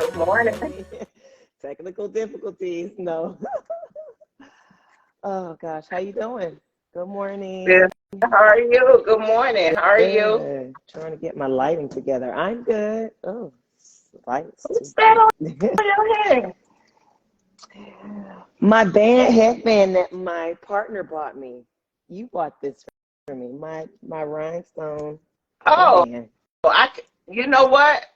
Good morning. Technical difficulties, no. Oh gosh, how you doing? Good morning. Good. How are you? Good morning. How are you? Good. Trying to get my lighting together. I'm good. Oh, lights What's too that on bright. your head? My band headband that my partner bought me. You bought this for me. My rhinestone Oh, headband. you know what?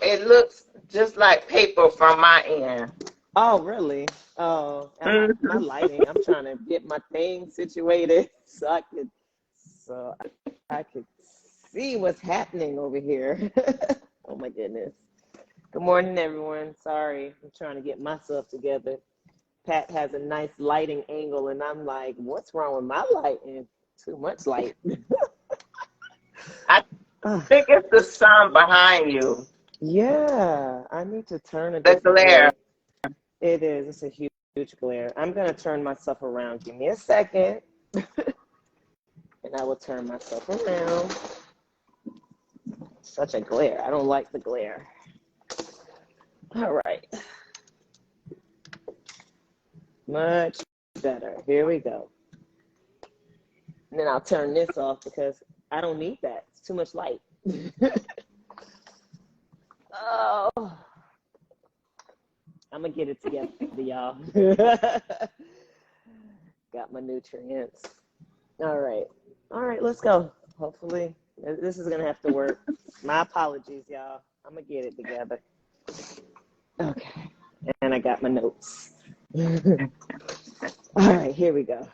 It looks just like paper from my end. Oh, really? Oh, my Hmm. lighting. I'm trying to get my thing situated so I could see what's happening over here. Oh my goodness. Good morning, everyone. Sorry, I'm trying to get myself together. Pat has a nice lighting angle, and I'm like, what's wrong with my lighting? Too much light. I Ah, think it's the sun behind you, yeah, I need to turn a the different glare. way. It is. It's a huge glare. I'm going to turn myself around. Give me a second, and I will turn myself around. Such a glare. I don't like the glare. All right. Much better. Here we go. And then I'll turn this off because I don't need that. It's too much light. Oh, I'm going to get it together, y'all. Got my nutrients. All right. All right, let's go. Hopefully, this is going to have to work. My apologies, y'all. I'm going to get it together. Okay. And I got my notes. All right, here we go.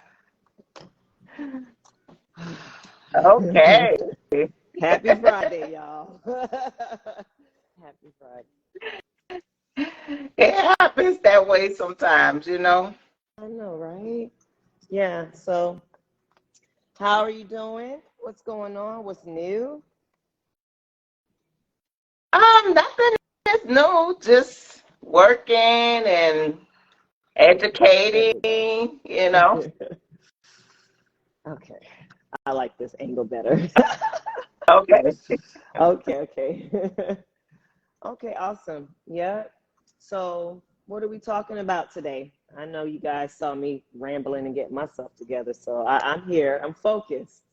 Okay. Happy Friday, y'all. Happy Friday. It happens that way sometimes, you know. I know, right? Yeah, so how are you doing? What's going on? What's new? Nothing is new, just working and There we go. educating, you know. Okay. I like this angle better. Okay. Okay. Okay, awesome. Yeah. So, what are we talking about today? I know you guys saw me rambling and getting myself together, so I'm here. I'm focused.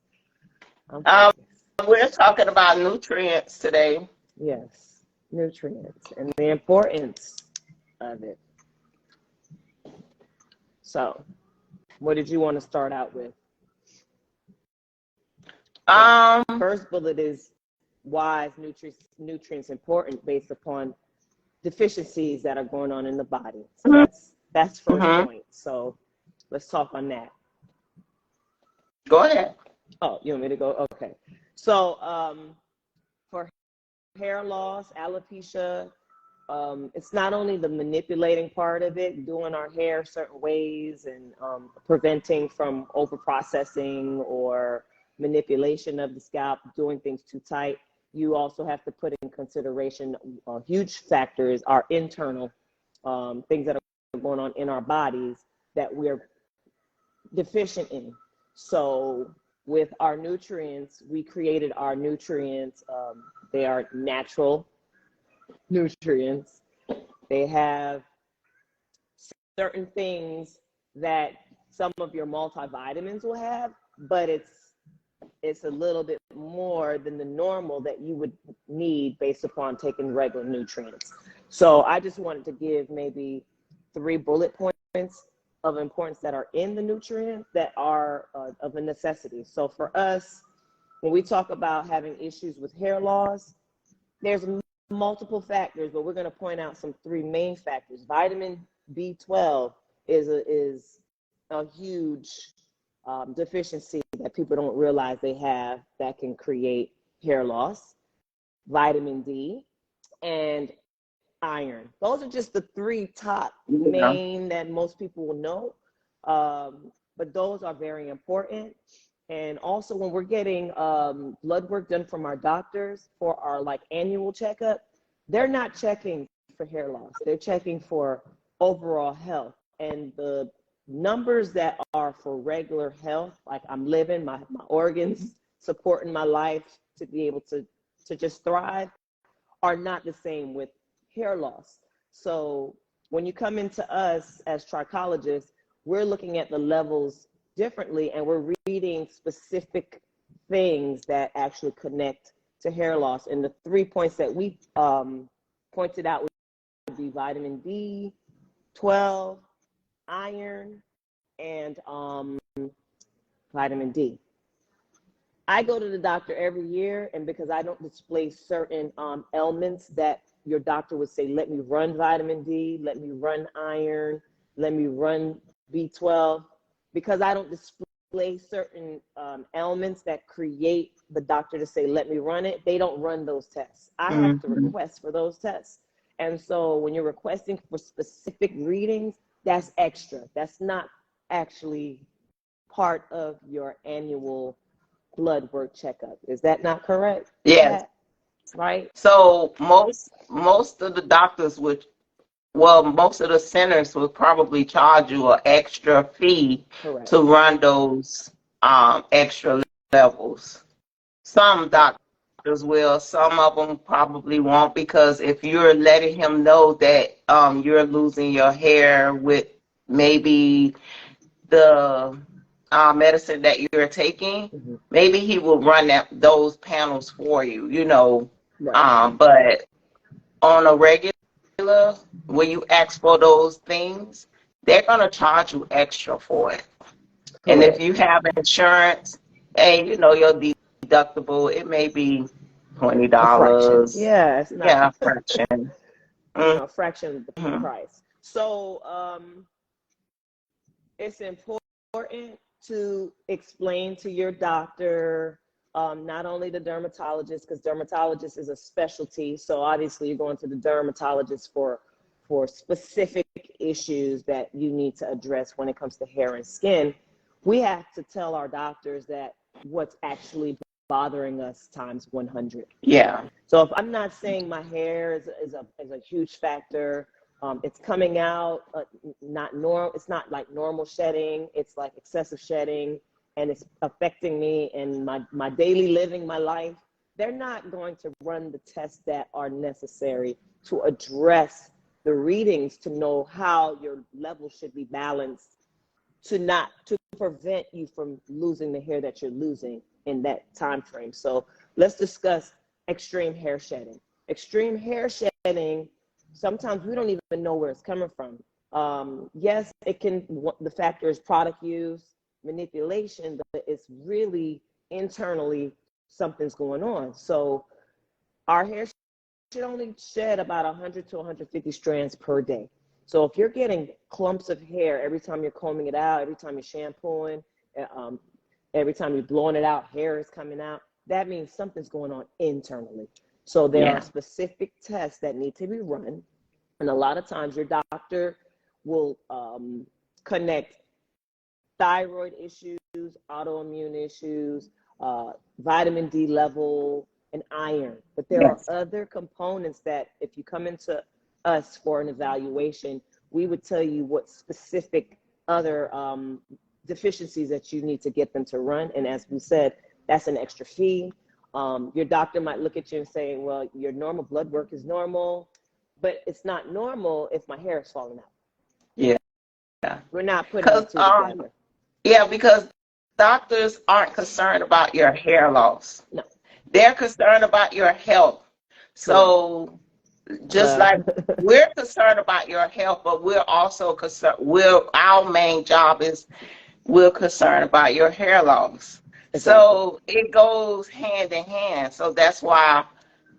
I'm Um, focused. we're talking about nutrients today. Yes, nutrients and the importance of it. So, what did you want to start out with? The Um, first bullet is why is nutrients important based upon deficiencies that are going on in the body. So that's first mhm. point. So let's talk on that. Go ahead. Oh, you want me to go? Okay. So for hair loss, alopecia, it's not only the manipulating part of it, doing our hair certain ways and preventing from over processing or manipulation of the scalp, doing things too tight. You also have to put in consideration huge factors are internal things that are going on in our bodies that we're deficient in. So with our nutrients, we created our nutrients. They are natural nutrients. They have certain things that some of your multivitamins will have, but it's a little bit more than the normal that you would need based upon taking regular nutrients. So I just wanted to give maybe 3 bullet points of importance that are in the nutrients that are of a necessity. So for us, when we talk about having issues with hair loss, there's multiple factors, but we're going to point out some 3 main factors. Vitamin B12 is a huge deficiency that people don't realize they have that can create hair loss. Vitamin D and iron. Those are just the 3 top Yeah. main that most people will know. But those are very important. And also when we're getting blood work done from our doctors for our like annual checkup, they're not checking for hair loss. They're checking for overall health. And the numbers that are for regular health, like I'm living, my organs supporting my life to be able to just thrive, are not the same with hair loss. So when you come into us as trichologists, we're looking at the levels differently, and we're reading specific things that actually connect to hair loss. And the 3 points that we pointed out would be vitamin B12, iron, and vitamin D. I go to the doctor every year, and because I don't display certain ailments that your doctor would say, let me run vitamin D, let me run iron, let me run B12, because I don't display certain ailments that create the doctor to say, let me run it, they don't run those tests. I have to request for those tests. And so when you're requesting for specific readings, that's extra. That's not actually part of your annual blood work checkup. Is that not correct? Yes. Pat? Right? So most of the doctors would, well, most of the centers would probably charge you an extra fee Correct. to run those extra levels. Some doctors will, some of them probably won't, because if you're letting him know that you're losing your hair with maybe the medicine that you're taking, maybe he will run those panels for you, you know. Right. But on a regular, when you ask for those things, they're going to charge you extra for it. And if Correct. you have insurance, and you know your deductible, it may be A fraction. $20. Yeah, it's not Yeah, a fraction. a fraction of the Mm-hmm. price. So it's important to explain to your doctor, not only the dermatologist, because dermatologist is a specialty. So obviously you're going to the dermatologist for specific issues that you need to address when it comes to hair and skin. We have to tell our doctors that what's actually bothering us times 100. Yeah. So if I'm not saying my hair is a huge factor, it's coming out not normal. It's not like normal shedding. It's like excessive shedding, and it's affecting me in my daily living, my life. They're not going to run the tests that are necessary to address the readings to know how your level should be balanced to prevent you from losing the hair that you're losing in that time frame. So let's discuss extreme hair shedding. Extreme hair shedding, sometimes we don't even know where it's coming from. Yes, the factor is product use, manipulation, but it's really internally something's going on. So our hair should only shed about 100 to 150 strands per day. So if you're getting clumps of hair every time you're combing it out, every time you're shampooing, every time you're blowing it out, hair is coming out, that means something's going on internally. So there are specific tests that need to be run. And a lot of times your doctor will connect thyroid issues, autoimmune issues, vitamin D level, and iron. But there are other components that if you come into us for an evaluation, we would tell you what specific other deficiencies that you need to get them to run. And as we said, that's an extra fee. Your doctor might look at you and say, well, your normal blood work is normal, but it's not normal if my hair is falling out. Yeah. We're not putting the two together. Yeah, because doctors aren't concerned about your hair loss. No. They're concerned about your health. So just like we're concerned about your health, but we're also concerned, our main job is we're concerned about your hair loss. Exactly. So it goes hand in hand. So that's why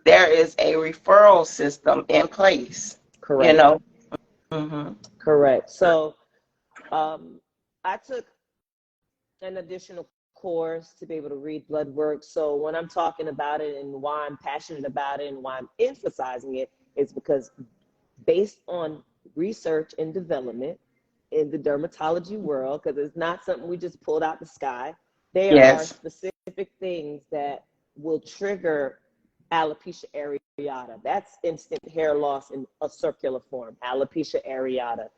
there is a referral system in place. Correct. You know? Correct. So I took an additional course to be able to read blood work. So when I'm talking about it and why I'm passionate about it and why I'm emphasizing it is because based on research and development in the dermatology world, because it's not something we just pulled out the sky, there are specific things that will trigger alopecia areata. That's instant hair loss in a circular form, alopecia areata.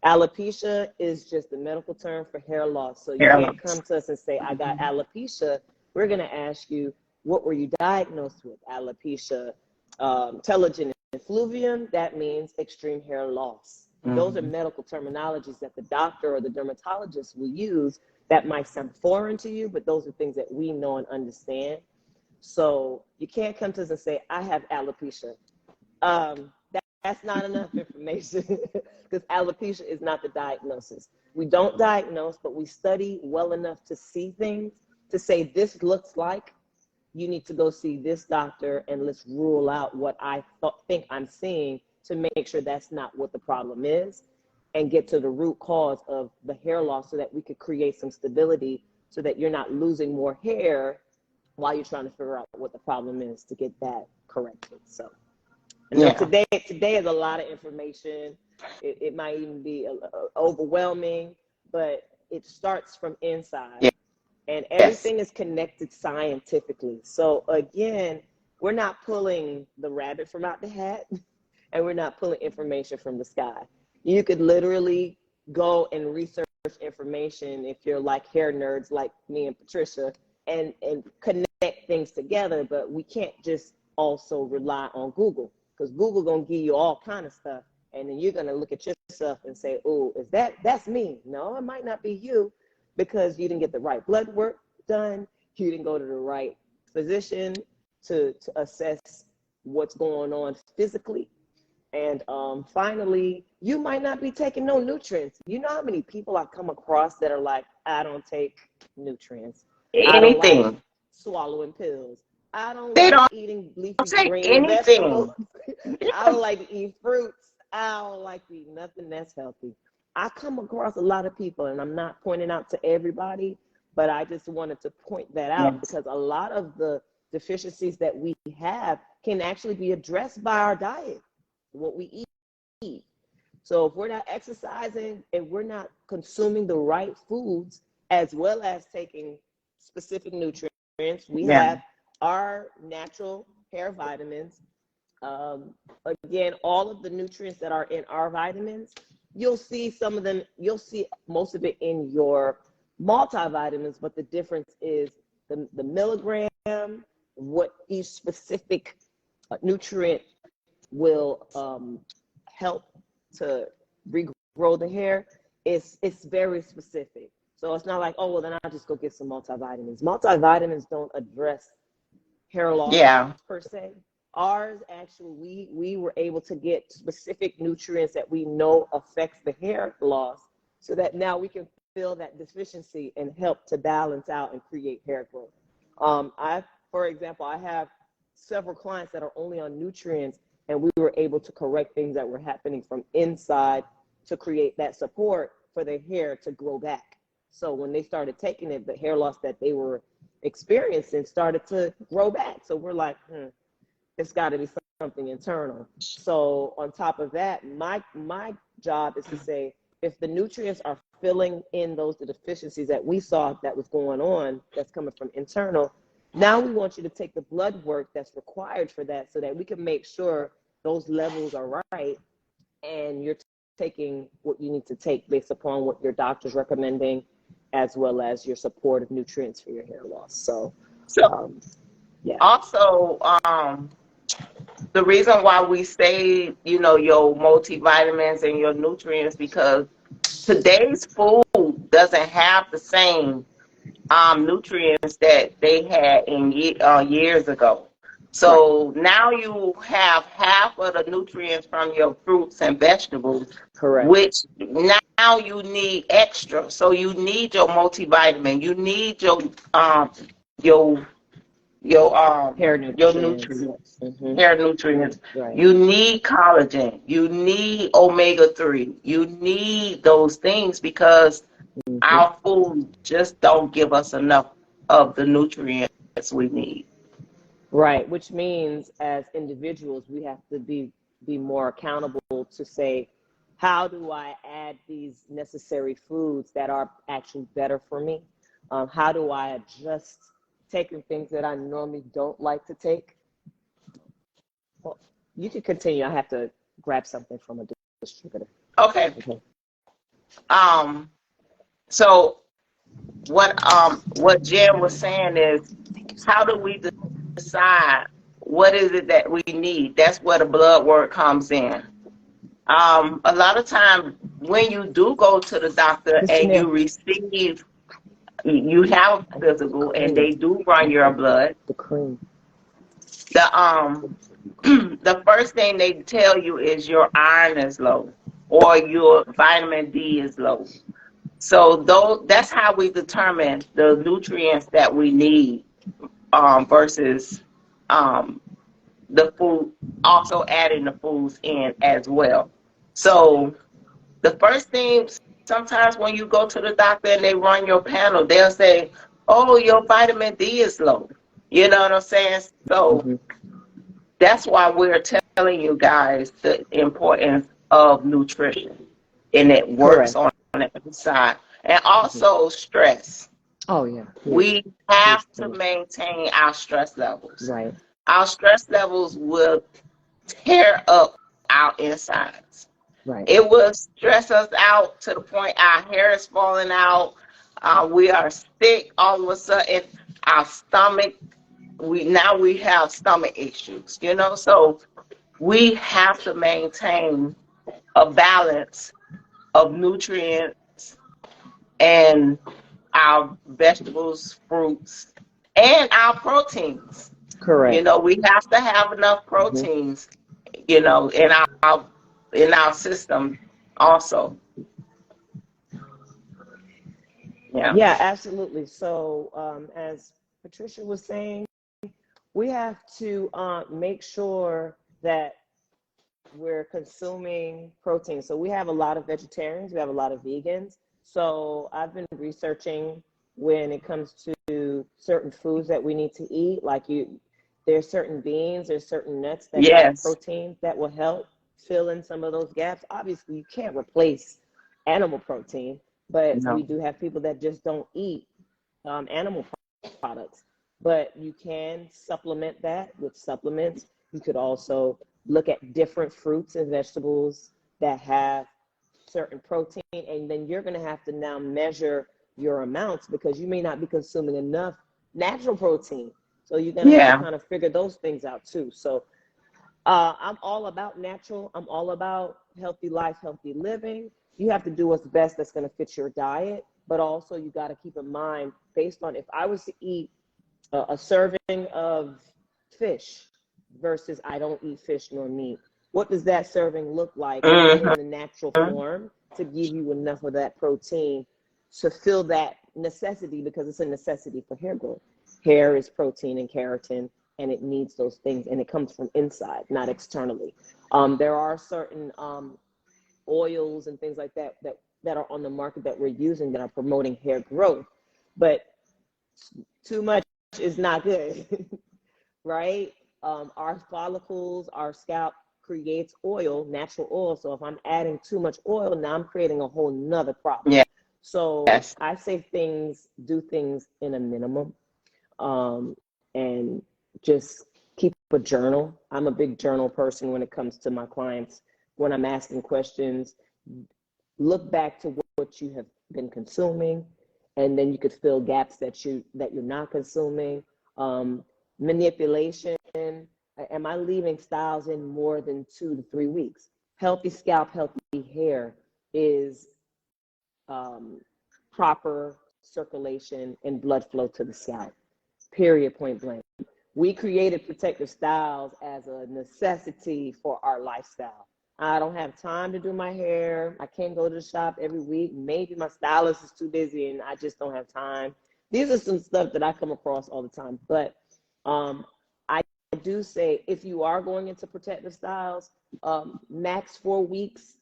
Alopecia is just the medical term for hair loss. So you can't come to us and say, I got alopecia. We're going to ask you, what were you diagnosed with? Alopecia, telogen effluvium, that means extreme hair loss. Those are medical terminologies that the doctor or the dermatologist will use that might sound foreign to you, but those are things that we know and understand. So you can't come to us and say, I have alopecia. That's not enough information because alopecia is not the diagnosis. We don't diagnose, but we study well enough to see things, to say this looks like you need to go see this doctor and let's rule out what I think I'm seeing to make sure that's not what the problem is and get to the root cause of the hair loss so that we could create some stability so that you're not losing more hair while you're trying to figure out what the problem is to get that corrected. So I know today is a lot of information. It might even be overwhelming, but it starts from inside. Yeah. And everything is connected scientifically. So again, we're not pulling the rabbit from out the hat and we're not pulling information from the sky. You could literally go and research information if you're like hair nerds like me and Patricia and connect things together, but we can't just also rely on Google because Google gonna give you all kind of stuff and then you're gonna look at yourself and say, oh, that's me. No, it might not be you, because you didn't get the right blood work done, you didn't go to the right physician to assess what's going on physically. And finally, you might not be taking no nutrients. You know how many people I come across that are like, I don't take nutrients. I don't like swallowing pills. I don't like eating leafy green vegetables. I don't like to eat fruits. I don't like to eat nothing that's healthy. I come across a lot of people, and I'm not pointing out to everybody, but I just wanted to point that out because a lot of the deficiencies that we have can actually be addressed by our diet, what we eat. So if we're not exercising and we're not consuming the right foods as well as taking specific nutrients, we have our natural hair vitamins. Again, all of the nutrients that are in our vitamins, you'll see some of them, you'll see most of it in your multivitamins, but the difference is the milligram, what each specific nutrient will help to regrow the hair. It's very specific. So it's not like, oh, well, then I'll just go get some multivitamins. Multivitamins don't address hair loss per se. Ours actually, we were able to get specific nutrients that we know affects the hair loss so that now we can fill that deficiency and help to balance out and create hair growth. For example, I have several clients that are only on nutrients and we were able to correct things that were happening from inside to create that support for their hair to grow back. So when they started taking it, the hair loss that they were experiencing started to grow back. So we're like, it's got to be something internal. So on top of that, my job is to say, if the nutrients are filling in those deficiencies that we saw that was going on, that's coming from internal, now we want you to take the blood work that's required for that so that we can make sure those levels are right and you're taking what you need to take based upon what your doctor's recommending, as well as your supportive nutrients for your hair loss. So also, the reason why we say, your multivitamins and your nutrients, because today's food doesn't have the same nutrients that they had in years ago. So now you have half of the nutrients from your fruits and vegetables, which now you need extra. So you need your multivitamin, you need your hair nutrients, hair nutrients. You need collagen, you need omega-3, you need those things because our food just don't give us enough of the nutrients we need. Right, which means as individuals, we have to be more accountable to say, how do I add these necessary foods that are actually better for me? How do I adjust taking things that I normally don't like to take? Well, you can continue. I have to grab something from a distributor. Okay. So what Jen was saying is, how do we decide what is it that we need? That's where the blood work comes in. A lot of times when you do go to the doctor Mr. and Neal, you have a the physical and cream, they do run your blood, the cream. the the first thing they tell you is your iron is low or your vitamin D is low. So that's how we determine the nutrients that we need versus um, the food, also adding the foods in as well. So the first thing, sometimes when you go to the doctor and they run your panel, they'll say, oh, your vitamin D is low. You know what I'm saying? So Mm-hmm. that's why we're telling you guys the importance of nutrition, and it works Correct. on the inside. And Mm-hmm. also stress. Oh, yeah. Huge. We have Huge to thing. maintain our stress levels. Right. Our stress levels will tear up our insides. Right. It will stress us out to the point our hair is falling out. We are sick all of a sudden. Our stomach, we have stomach issues, you know. So we have to maintain a balance of nutrients and our vegetables, fruits, and our proteins. You Correct. know, we have to have enough Mm-hmm. proteins, you know, in our system also. Yeah. Yeah, absolutely. So, as Patricia was saying, we have to make sure that we're consuming protein. So we have a lot of vegetarians, we have a lot of vegans. So I've been researching when it comes to certain foods that we need to eat. There's certain beans, there's certain nuts that have Yes. protein that will help fill in some of those gaps. Obviously, you can't replace animal protein, but we No. do have people that just don't eat animal products. But you can supplement that with supplements. You could also look at different fruits and vegetables that have certain protein, and then you're going to have to now measure your amounts because you may not be consuming enough natural protein. So you're going to have to Yeah. kind of figure those things out too. So I'm all about natural. I'm all about healthy life, healthy living. You have to do what's best that's going to fit your diet, but also you got to keep in mind based on if I was to eat a serving of fish versus I don't eat fish nor meat. What does that serving look like in Hmm. the natural form to give you enough of that protein to fill that necessity because it's a necessity for hair growth. Hair is protein and keratin and it needs those things and it comes from inside, not externally. There are certain oils and things like that are on the market that we're using that are promoting hair growth, but too much is not good, right? Our follicles, our scalp creates oil, natural oil. So if I'm adding too much oil, now I'm creating a whole nother problem. So Yes. I say do things in a minimum, and just keep a journal. I'm a big journal person when it comes to my clients. When I'm asking questions, look back to what you have been consuming, and then you could fill gaps that you're not consuming. Manipulation. Am I leaving styles in more than 2 to 3 weeks? Healthy scalp, healthy hair is proper circulation and blood flow to the scalp. Period. Point blank. We created protective styles as a necessity for our lifestyle. I don't have time to do my hair. I can't go to the shop every week. Maybe my stylist is too busy and I just don't have time. These are some stuff that I come across all the time. But I do say if you are going into protective styles, max 4 weeks.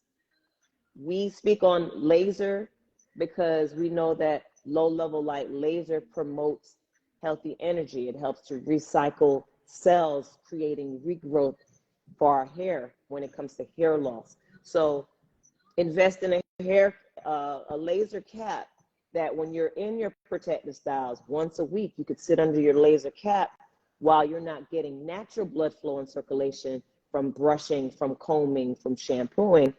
We speak on laser because we know that low level light laser promotes healthy energy. It helps to recycle cells, creating regrowth for our hair when it comes to hair loss. So invest in a laser cap that when you're in your protective styles once a week, you could sit under your laser cap while you're not getting natural blood flow and circulation from brushing, from combing, from shampooing,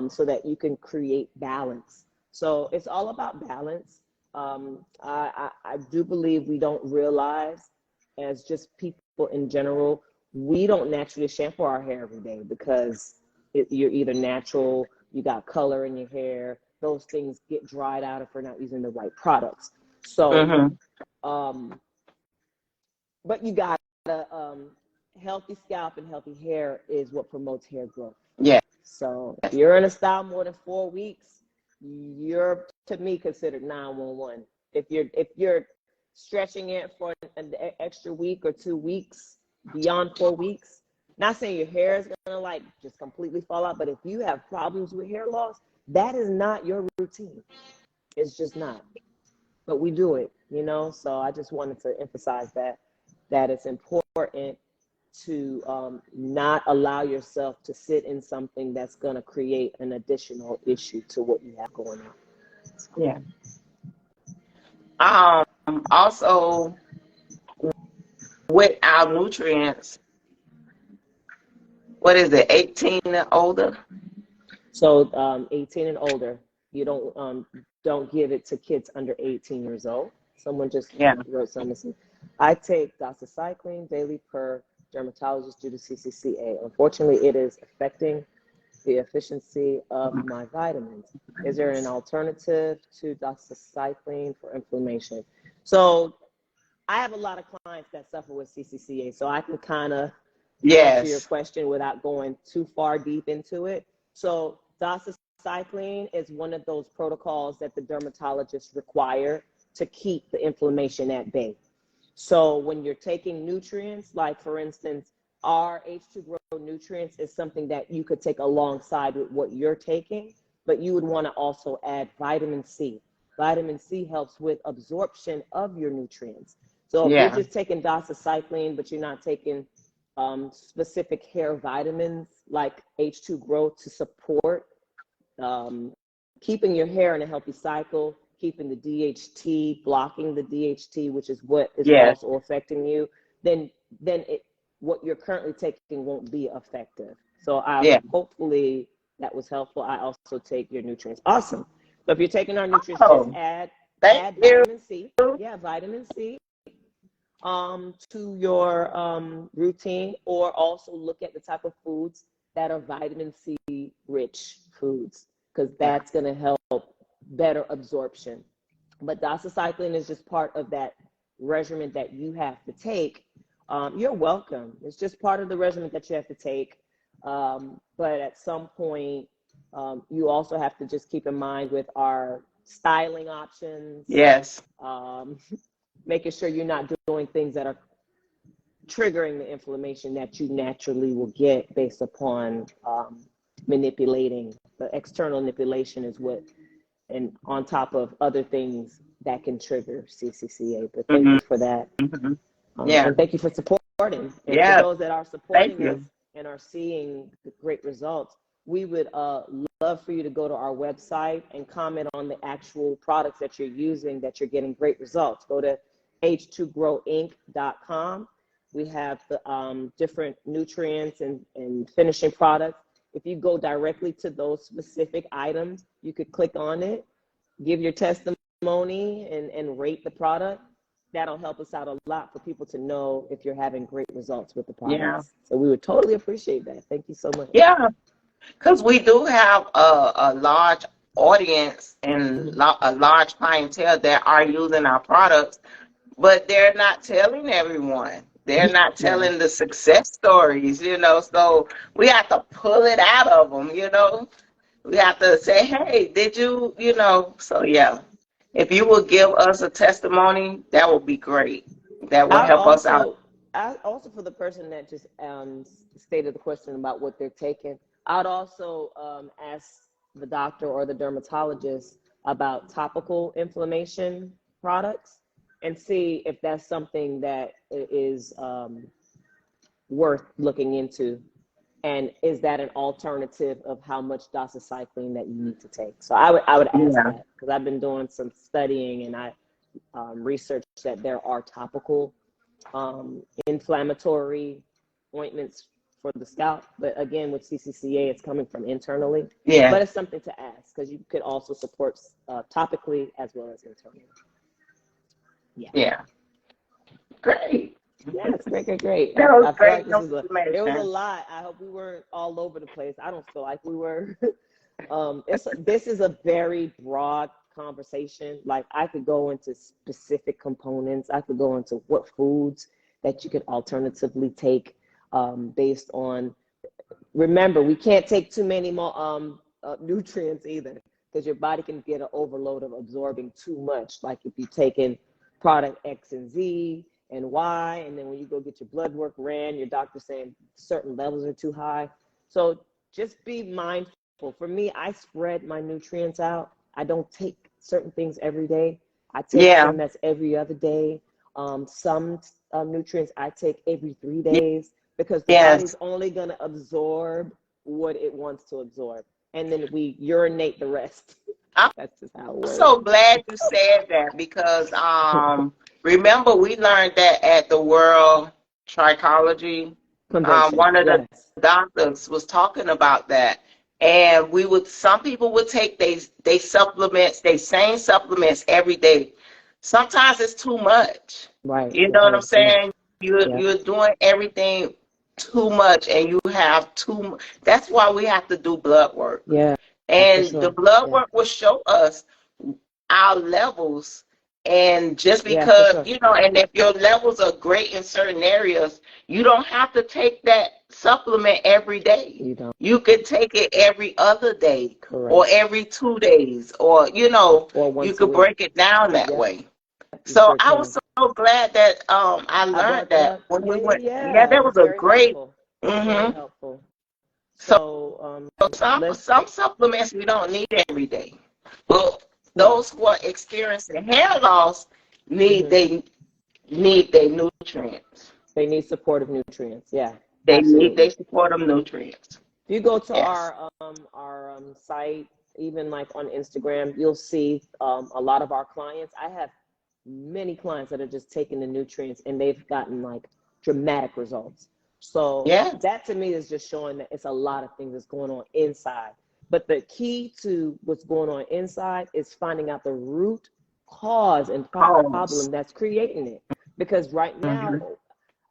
so that you can create balance. So it's all about balance. I do believe we don't realize as just people in general, we don't naturally shampoo our hair every day because you're either natural, you got color in your hair, those things get dried out if we're not using the right products. So, but you got a healthy scalp and healthy hair is what promotes hair growth. Yeah. So if you're in a style more than 4 weeks, you're, to me, considered 911. If you're stretching it for an extra week or 2 weeks, beyond 4 weeks, not saying your hair is gonna like just completely fall out, but if you have problems with hair loss, that is not your routine. It's just not. But we do it, you know? So I just wanted to emphasize that it's important to not allow yourself to sit in something that's going to create an additional issue to what you have going on. Yeah. Also, with our nutrients, what is it, 18 and older? So 18 and older, you don't give it to kids under 18 years old. Someone just wrote something. I take doxycycline daily per dermatologist due to CCCA. Unfortunately, it is affecting the efficiency of my vitamins. Is there an alternative to doxycycline for inflammation? So I have a lot of clients that suffer with CCCA, so I can kind of answer your question without going too far deep into it. So doxycycline is one of those protocols that the dermatologists require to keep the inflammation at bay. So when you're taking nutrients, like for instance, our H2grow nutrients is something that you could take alongside with what you're taking, but you would want to also add vitamin C. Vitamin C helps with absorption of your nutrients. So if you're just taking doxycycline, but you're not taking specific hair vitamins like H2grow to support keeping your hair in a healthy cycle, keeping the DHT, blocking the DHT, which is what is also affecting you, then what you're currently taking won't be effective. So hopefully that was helpful. I also take your nutrients. Awesome. So if you're taking our nutrients, just add vitamin C. Yeah, vitamin C to your routine, or also look at the type of foods that are vitamin C rich foods, because that's going to help better absorption. But doxycycline is just part of that regimen that you have to take. You're welcome. It's just part of the regimen that you have to take. But at some point, you also have to just keep in mind with our styling options. Making sure you're not doing things that are triggering the inflammation that you naturally will get based upon manipulating. The external manipulation is what, and on top of other things that can trigger CCCA. But thank you for that. And thank you for supporting. And for those that are supporting us and are seeing the great results, we would love for you to go to our website and comment on the actual products that you're using that you're getting great results. Go to Hair2grow Inc.com. We have the different nutrients and finishing products. If you go directly to those specific items, you could click on it, give your testimony, and rate the product. That'll help us out a lot for people to know if you're having great results with the products. So we would totally appreciate that. Thank you so much. Because we do have a large audience and a large clientele that are using our products, but they're not telling everyone. They're not telling the success stories, you know, so we have to pull it out of them, you know. We have to say, hey, did you, you know, so if you will give us a testimony, that would be great. That will help us out. Also, for the person that just stated the question about what they're taking, I'd also ask the doctor or the dermatologist about topical inflammation products and see if that's something that is worth looking into. And is that an alternative of how much doxycycline that you need to take? So I would ask that, because I've been doing some studying and I researched that there are topical inflammatory ointments for the scalp. But again, with CCCA, it's coming from internally. But it's something to ask, because you could also support topically as well as internally. Great. Yes, great. That was I feel great like it was a information. lot. I hope we weren't all over the place. I don't feel like we were. This is a very broad conversation. Like I could go into specific components. I could go into what foods that you could alternatively take based on. Remember, we can't take too many more nutrients either, because your body can get an overload of absorbing too much. Like if you're taking product X and Z and Y, and then when you go get your blood work ran, your doctor's saying certain levels are too high. So just be mindful. For me, I spread my nutrients out. I don't take certain things every day. I take Yeah. some that's every other day. Some nutrients I take every 3 days, because the body's Yes. only going to absorb what it wants to absorb. And then we urinate the rest. I'm That's just how it works. so glad you said that because remember we learned that at the World Trichology. Convention, One of the yes. doctors was talking about that. And some people would take they supplements, they same supplements every day. Sometimes it's too much. Right. You It know what I'm is. Yeah. saying? Yeah. You're doing everything too much and you have too. That's why we have to do blood work. Yeah. For And the sure. blood Yeah. work will show us our levels. And just Yeah, for because, sure. and if your levels are great in certain areas, you don't have to take that supplement every day. You don't. You could take it every other day or Correct. every 2 days, or, Or you once a could week. break it down that Yep. way. You So sure I was can. so glad that I I learned brought that that up. when we Yeah, went. yeah, Yeah, yeah. that was It's a very great. helpful. Very hmm helpful. So So let's some supplements we don't need every day. Well, no. those who are experiencing hair loss need hmm they need their nutrients. They need supportive nutrients. Yeah, They need absolutely. they support them nutrients. If you go to Yes. our site, even like on Instagram, you'll see a lot of our clients. I have many clients that are just taking the nutrients and they've gotten like dramatic results. So Yeah. that to me is just showing that it's a lot of things that's going on inside. But the key to what's going on inside is finding out the root cause and Pause. problem that's creating it. Because right now, hmm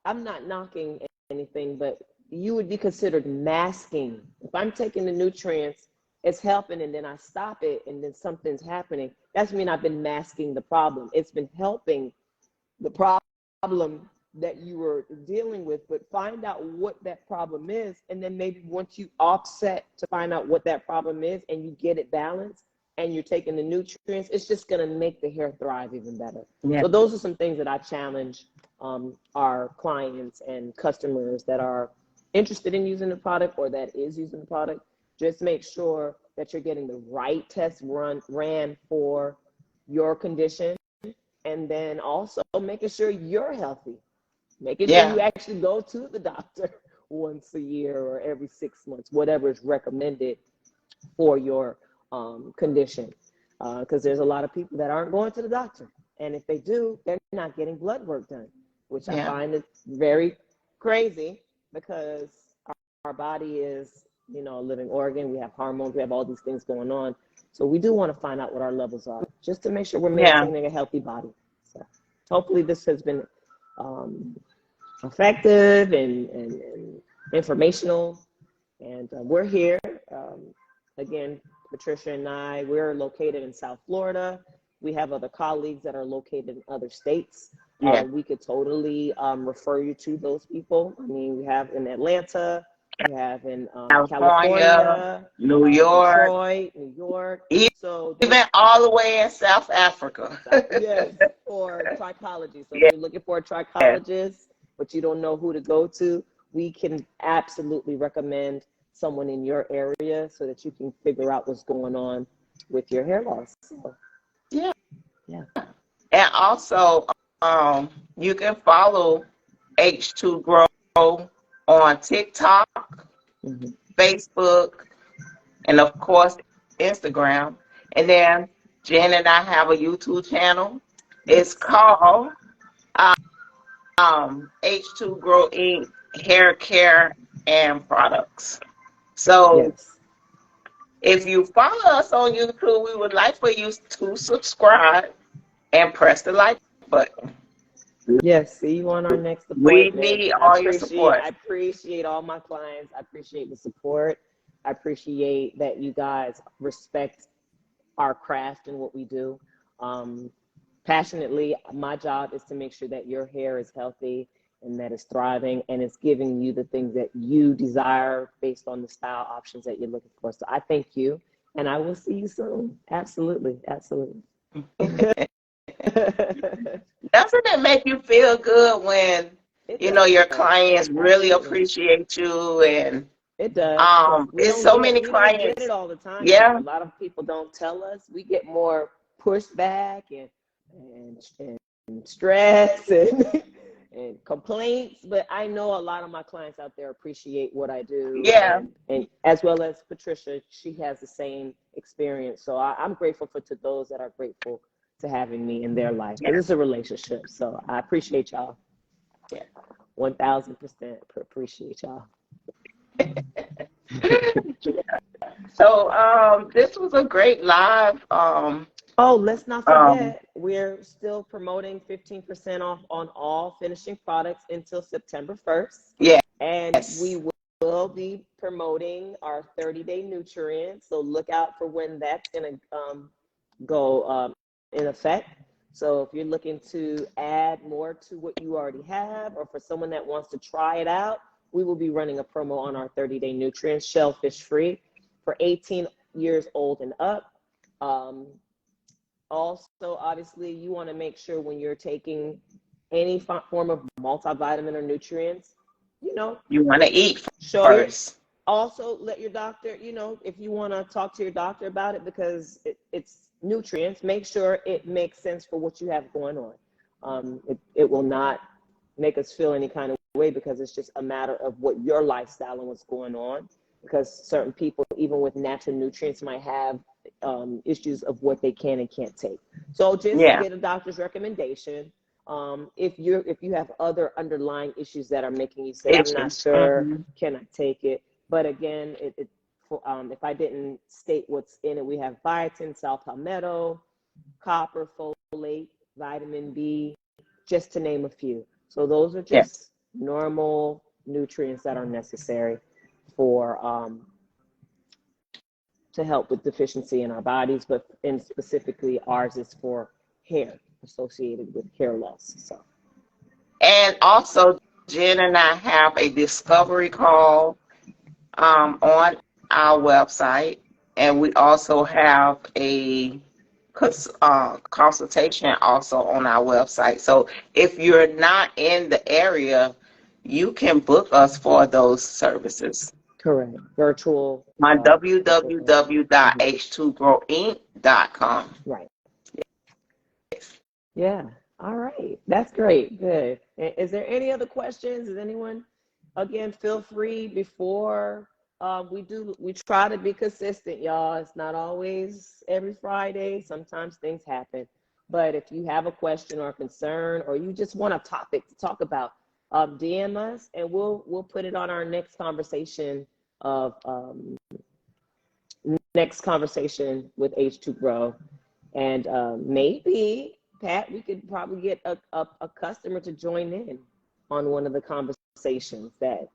I'm not knocking anything, but you would be considered masking. If I'm taking the nutrients, it's helping, and then I stop it, and then something's happening. That's mean I've been masking the problem. It's been helping the problem that you were dealing with, but find out what that problem is, and then maybe once you offset to find out what that problem is, and you get it balanced, and you're taking the nutrients, it's just going to make the hair thrive even better. Yeah. So those are some things that I challenge our clients and customers that are interested in using the product or that is using the product. Just make sure that you're getting the right test ran for your condition, and then also making sure you're healthy, making sure Yeah. you actually go to the doctor once a year or every 6 months, whatever is recommended for your condition. Because there's a lot of people that aren't going to the doctor. And if they do, they're not getting blood work done, which I Yeah. find it very crazy, because our body is, a living organ. We have hormones, we have all these things going on. So we do want to find out what our levels are just to make sure we're Yeah. maintaining a healthy body. So hopefully this has been effective and informational. And we're here. Again, Patricia and I, we're located in South Florida. We have other colleagues that are located in other states. Yeah. We could totally refer you to those people. I mean, we have in Atlanta, we have in California, California, New York, Detroit, New York. So even all the way in South Africa. yes, for trichology. So if Yeah. you're looking for a trichologist, but you don't know who to go to, we can absolutely recommend someone in your area so that you can figure out what's going on with your hair loss. So, Yeah. yeah. And also, you can follow H2grow on TikTok, Mm-hmm. Facebook, and of course Instagram. And then Jen and I have a YouTube channel. It's Yes. called H2grow Inc. Hair Care and Products. So Yes. if you follow us on YouTube, we would like for you to subscribe and press the like button. Yes, see you on our next We appointment. need all your support. I appreciate all my clients. I appreciate the support. I appreciate that you guys respect our craft and what we do. Passionately, my job is to make sure that your hair is healthy and that it's thriving and it's giving you the things that you desire based on the style options that you're looking for. So I thank you, and I will see you soon. Absolutely, absolutely. Doesn't it make you feel good when It your does. clients really Absolutely. appreciate you? And It does, because it's so many we don't get clients. it all the time, y'all. Yeah, A lot of people don't tell us. We get more pushback and stress and complaints. But I know a lot of my clients out there appreciate what I do, yeah, and as well as Patricia, she has the same experience. So I'm grateful to those that are grateful to having me in their life, yeah, because it's a relationship. So I appreciate y'all. yeah. 1000% appreciate y'all. So this was a great live. Oh, let's not Um, forget, we're still promoting 15% off on all finishing products until September 1st. And we yes, will be promoting our 30-day nutrients. So look out for when that's going to go in effect. So if you're looking to add more to what you already have, or for someone that wants to try it out, we will be running a promo on our 30-day nutrients, shellfish free, for 18 years old and up. Also, obviously, you want to make sure when you're taking any form of multivitamin or nutrients, you want to eat show your, first. also let your doctor, if you want to talk to your doctor about it, because it's nutrients, make sure it makes sense for what you have going on. It will not make us feel any kind of way, because it's just a matter of what your lifestyle and what's going on. Because certain people, even with natural nutrients, might have issues of what they can and can't take. So just Yeah, get a doctor's recommendation. If you have other underlying issues that are making you say, I'm not issues. sure, can I take it? But again, if I didn't state what's in it, we have biotin, saw palmetto, copper, folate, vitamin B, just to name a few. So those are Yes. just normal nutrients that are necessary for to help with deficiency in our bodies, but specifically ours is for hair, associated with hair loss. So And also, Jen and I have a discovery call on our website, and we also have a consultation also on our website. So if you're not in the area, you can book us for those services correct, virtual on consultation. Mm-hmm. www.h2growinc.com. Right. Yeah. All right. That's great. Good. Is there any other questions? Is anyone, again, feel free before we try to be consistent, y'all. It's not always every Friday. Sometimes things happen. But if you have a question or a concern, or you just want a topic to talk about, DM us and we'll put it on our next conversation of next conversation with H2Grow. And maybe, Pat, we could probably get a customer to join in on one of the conversations, that,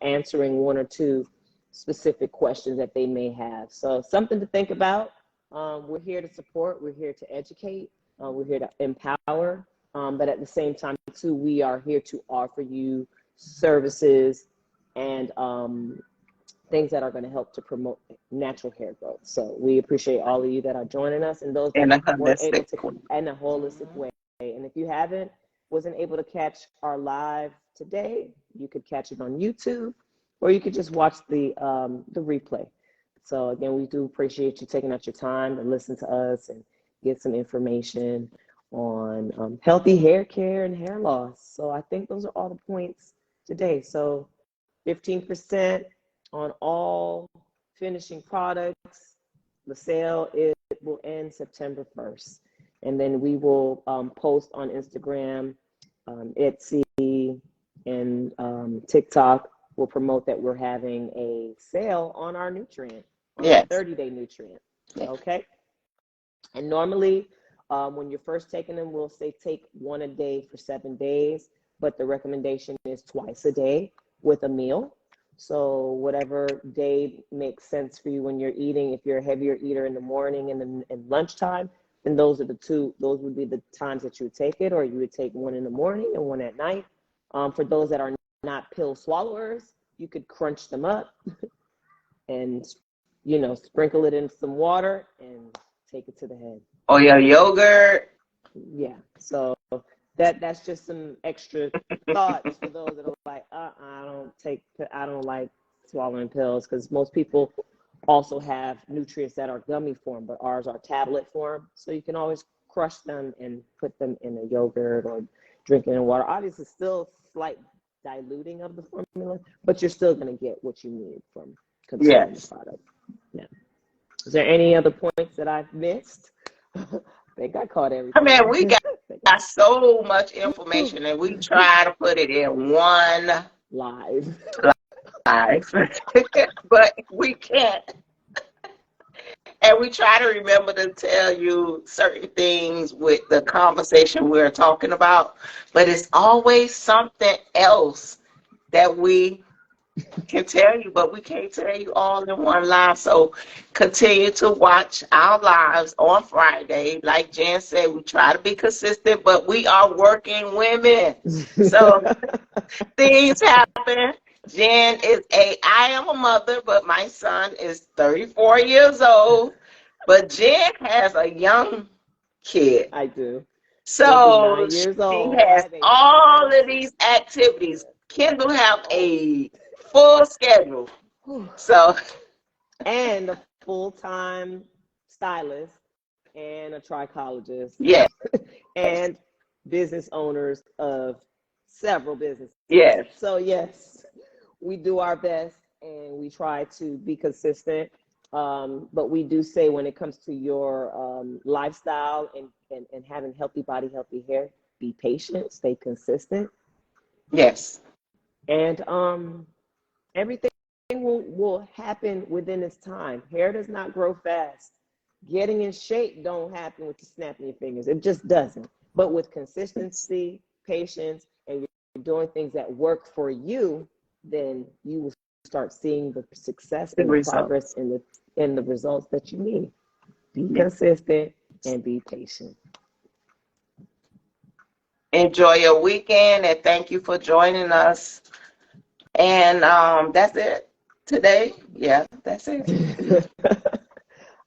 answering one or two specific questions that they may have. So something to think about. We're here to support. We're here to educate. We're here to empower. But at the same time, too, we are here to offer you services and things that are going to help to promote natural hair growth. So we appreciate all of you that are joining us, and those that In a weren't able holistic to, way. in a holistic way. And if you wasn't able to catch our live today, you could catch it on YouTube, or you could just watch the replay. So again, we do appreciate you taking out your time to listen to us and get some information on healthy hair care and hair loss. So I think those are all the points today. So 15% on all finishing products. The sale will end September 1st. And then we will post on Instagram, Etsy, and TikTok. We'll promote that we're having a sale on our nutrient, on our Yes. 30-day nutrient. Okay. And normally When you're first taking them, we'll say take one a day for 7 days, but the recommendation is twice a day with a meal. So whatever day makes sense for you when you're eating. If you're a heavier eater in the morning and lunchtime, then those would be the times that you would take it, or you would take one in the morning and one at night. For those that are not pill swallowers, you could crunch them up and, sprinkle it in some water and take it to the head. Or your yogurt. Yeah. So that's just some extra thoughts for those that are like, I don't like swallowing pills, because most people also have nutrients that are gummy form, but ours are tablet form. So you can always crush them and put them in a yogurt or drink it in water. Obviously, still slight diluting of the formula, but you're still going to get what you need from consuming the product. Yeah. Is there any other points that I've missed? I think I caught everything. I mean, we got so much information, and we try to put it in one live, but we can't. And we try to remember to tell you certain things with the conversation we're talking about, but it's always something else that we can tell you, but we can't tell you all in one live. So continue to watch our lives on Friday. Like Jen said, we try to be consistent, but we are working women. So things happen. I am a mother, but my son is 34 years old. But Jen has a young kid. I do. So 9 years she old. has all of these activities. Kendall have a full schedule. So, and a full-time stylist and a trichologist. Yes. And business owners of several businesses. Yes. So yes, we do our best and we try to be consistent. But we do say, when it comes to your lifestyle and having healthy body, healthy hair, be patient, stay consistent. Yes. And everything will happen within its time. Hair does not grow fast. Getting in shape don't happen with you snapping your fingers. It just doesn't. But with consistency, patience, and you're doing things that work for you, then you will start seeing the success and the progress and the results that you need. Be consistent and be patient. Enjoy your weekend, and thank you for joining us. And that's it today. Yeah, that's it.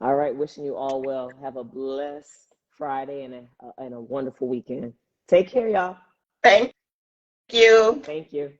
All right, wishing you all well. Have a blessed Friday and a wonderful weekend. Take care, y'all. Thank you. Thank you.